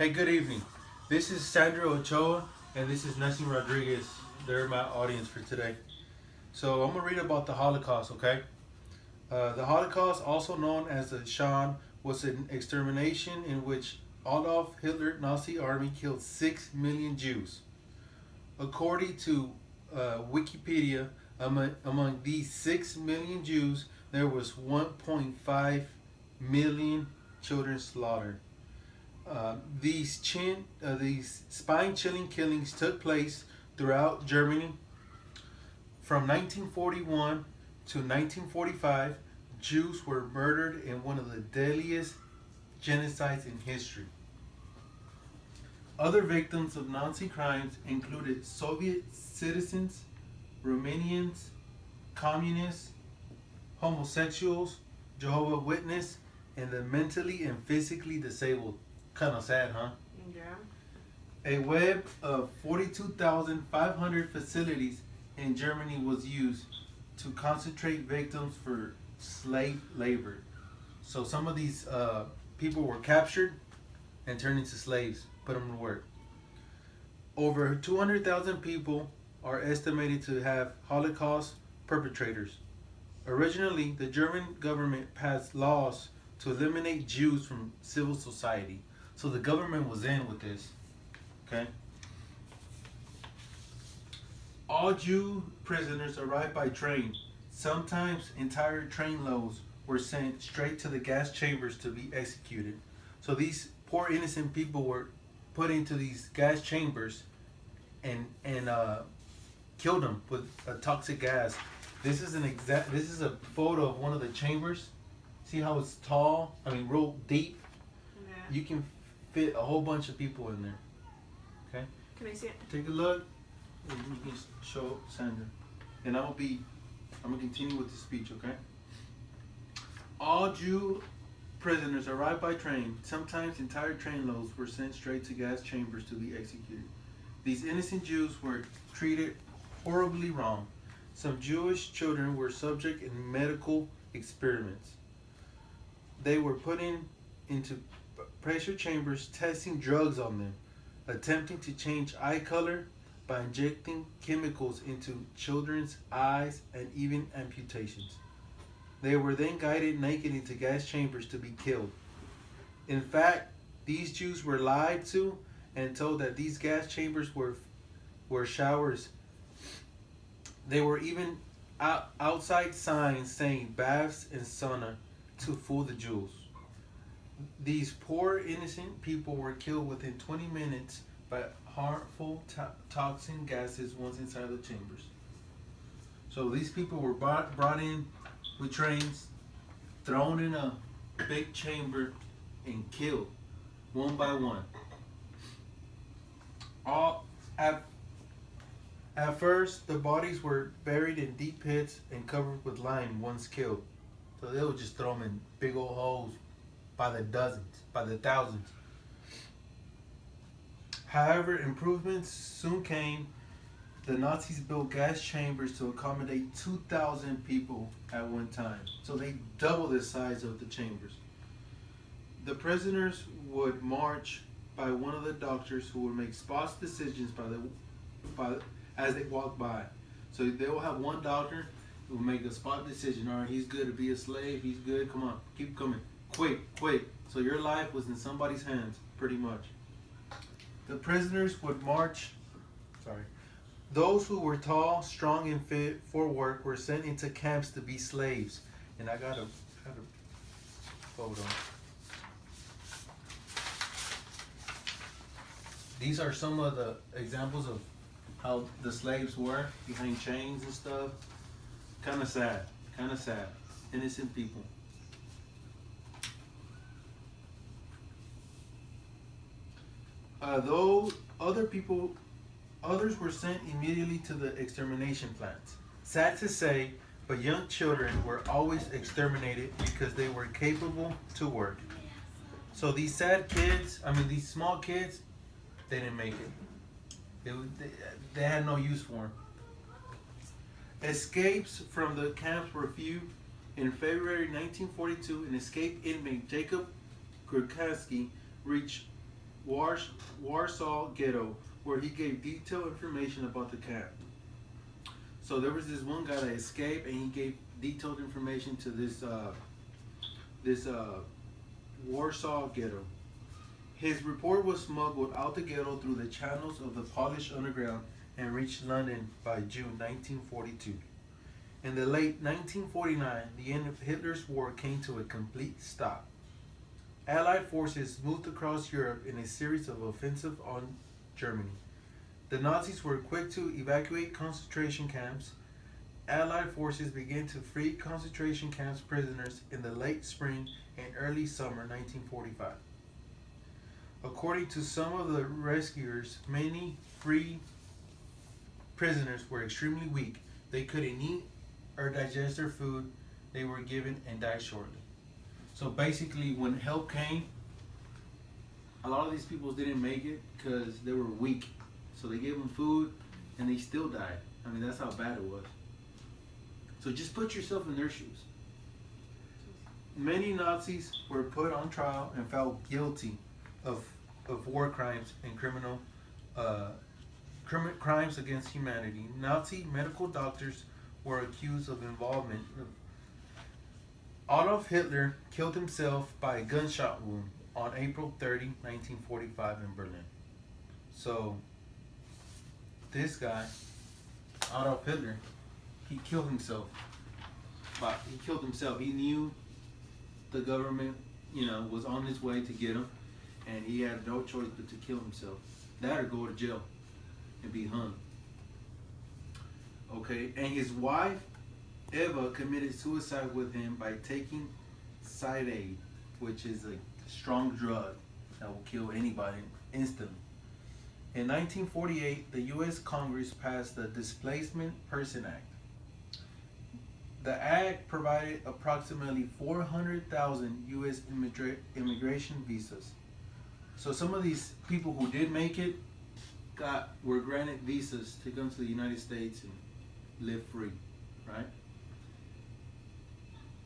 Hey, good evening. This is Sandra Ochoa, and this is Nessie Rodriguez. They're my audience for today. So I'm gonna read about the Holocaust. Okay. The Holocaust, also known as the Shoah, was an extermination in which Adolf Hitler Nazi army killed 6 million Jews. According to Wikipedia, among these 6 million Jews, there was 1.5 million children slaughtered. These spine-chilling killings took place throughout Germany from 1941 to 1945. Jews were murdered in one of the deadliest genocides in history. Other victims of Nazi crimes included Soviet citizens, Romanians, communists, homosexuals, Jehovah's Witnesses, and the mentally and physically disabled. Kind of sad, huh? Yeah. A web of 42,500 facilities in Germany was used to concentrate victims for slave labor. So some of these people were captured and turned into slaves, put them to work. Over 200,000 people are estimated to have Holocaust perpetrators. Originally, the German government passed laws to eliminate Jews from civil society. So the government was in with this. Okay. All Jew prisoners arrived by train. Sometimes entire train loads were sent straight to the gas chambers to be executed. So these poor innocent people were put into these gas chambers and killed them with a toxic gas. This is a photo of one of the chambers. See how it's tall? I mean, real deep. Yeah. You can fit a whole bunch of people in there. Okay. Can I see it? Take a look. And you can show Sandra, and I'm gonna continue with the speech. Okay. All Jew prisoners arrived by train. Sometimes entire train loads were sent straight to gas chambers to be executed. These innocent Jews were treated horribly wrong. Some Jewish children were subject in medical experiments. They were put into pressure chambers, testing drugs on them, attempting to change eye color by injecting chemicals into children's eyes, and even amputations. They were then guided naked into gas chambers to be killed. In fact, these Jews were lied to and told that these gas chambers were showers. There were even outside signs saying baths and sauna to fool the Jews. These poor innocent people were killed within 20 minutes by harmful toxin gases once inside the chambers. So these people were brought in with trains, thrown in a big chamber, and killed one by one. All at first, the bodies were buried in deep pits and covered with lime once killed. So they would just throw them in big old holes by the dozens, by the thousands. However, improvements soon came. The Nazis built gas chambers to accommodate 2,000 people at one time. So they doubled the size of the chambers. The prisoners would march by one of the doctors who would make spot decisions as they walked by. So they will have one doctor who will make a spot decision. All right, he's good to be a slave. He's good. Come on, keep coming. Quick. So your life was in somebody's hands, pretty much. The prisoners would march. Those who were tall, strong, and fit for work were sent into camps to be slaves. And I got a photo. These are some of the examples of how the slaves were behind chains and stuff. Kind of sad. Innocent people. Though others were sent immediately to the extermination plants. Sad to say, but young children were always exterminated because they were capable to work. So these these small kids, they didn't make it. They had no use for them. Escapes from the camps were few. In February 1942, an escaped inmate, Jacob Gurkowski, reached Warsaw Ghetto, where he gave detailed information about the camp. So there was this one guy that escaped, and he gave detailed information to this Warsaw Ghetto. His report was smuggled out the ghetto through the channels of the Polish underground and reached London by June 1942. In the late 1949, the end of Hitler's war came to a complete stop. Allied forces moved across Europe in a series of offensives on Germany. The Nazis were quick to evacuate concentration camps. Allied forces began to free concentration camps prisoners in the late spring and early summer 1945. According to some of the rescuers, many free prisoners were extremely weak. They couldn't eat or digest their food they were given and died shortly. So basically, when help came, a lot of these people didn't make it because they were weak. So they gave them food and they still died. I mean, that's how bad it was. So just put yourself in their shoes. Many Nazis were put on trial and found guilty of war crimes and crimes against humanity. Nazi medical doctors were accused of involvement. Adolf Hitler killed himself by a gunshot wound on April 30, 1945 in Berlin. So this guy, Adolf Hitler, he killed himself. He knew the government, was on his way to get him, and he had no choice but to kill himself. That or go to jail and be hung. Okay, and his wife, Eva, committed suicide with him by taking Cyanide, which is a strong drug that will kill anybody instantly. In 1948, the U.S. Congress passed the Displacement Person Act. The act provided approximately 400,000 U.S. immigration visas. So some of these people who did make it were granted visas to come to the United States and live free, right?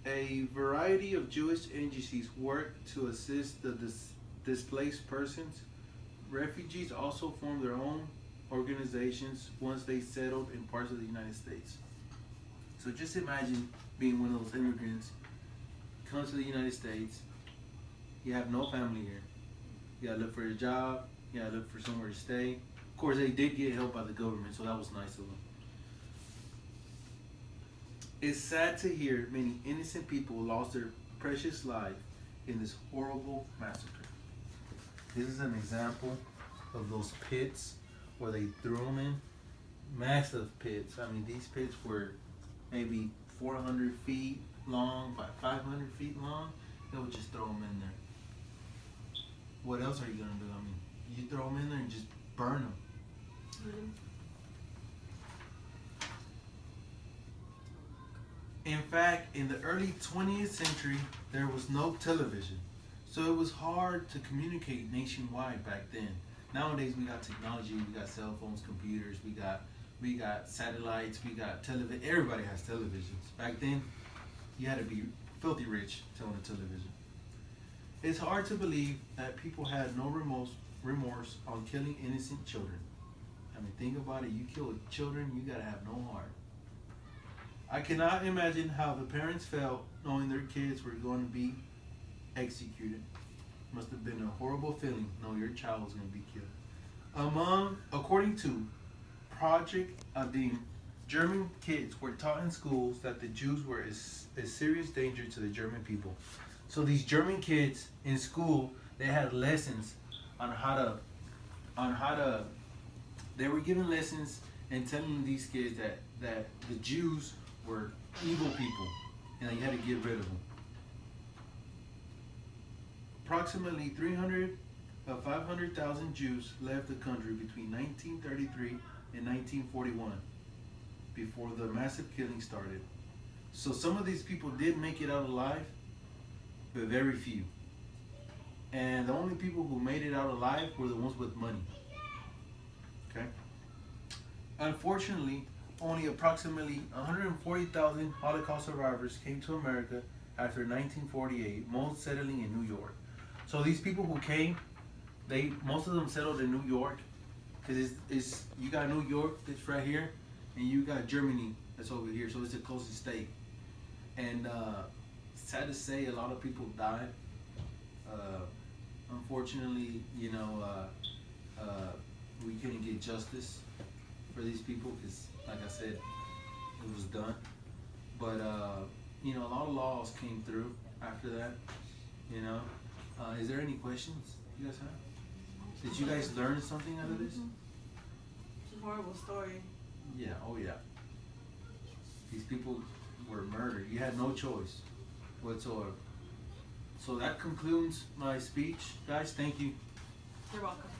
A variety of Jewish agencies worked to assist the displaced persons. Refugees also formed their own organizations once they settled in parts of the United States. So just imagine being one of those immigrants, come to the United States, you have no family here. You gotta look for a job, you gotta look for somewhere to stay. Of course, they did get help by the government, so that was nice of them. It's sad to hear many innocent people lost their precious life in this horrible massacre. This is an example of those pits where they threw them in. Massive pits. I mean, these pits were maybe 400 feet long by 500 feet long. They would just throw them in there. What else are you going to do? I mean, you throw them in there and just burn them. In fact, in the early 20th century, there was no television. So it was hard to communicate nationwide back then. Nowadays we got technology, we got cell phones, computers, we got satellites, we got television. Everybody has televisions. Back then, you had to be filthy rich to own a television. It's hard to believe that people had no remorse on killing innocent children. I mean, think about it. You kill children, you gotta have no heart. I cannot imagine how the parents felt knowing their kids were going to be executed. Must have been a horrible feeling knowing your child was going to be killed. According to Project Adim, German kids were taught in schools that the Jews were a serious danger to the German people. So these German kids in school, they had lessons on how to. They were given lessons and telling these kids that the Jews were evil people and that you had to get rid of them. Approximately 500,000 Jews left the country between 1933 and 1941 before the massive killing started. So some of these people did make it out alive, but very few. And the only people who made it out alive were the ones with money. Okay? Unfortunately, only approximately 140,000 Holocaust survivors came to America after 1948, most settling in New York. So these people who came, most of them settled in New York, cause it's you got New York that's right here, and you got Germany that's over here, so it's the closest state. And sad to say, a lot of people died. Unfortunately, we couldn't get justice for these people because, like I said, it was done. But a lot of laws came through after that. Is there any questions you guys have? Did you guys learn something out of this? It's a horrible story. Yeah. Oh yeah. These people were murdered. You had no choice whatsoever. So that concludes my speech, guys. Thank you. You're welcome.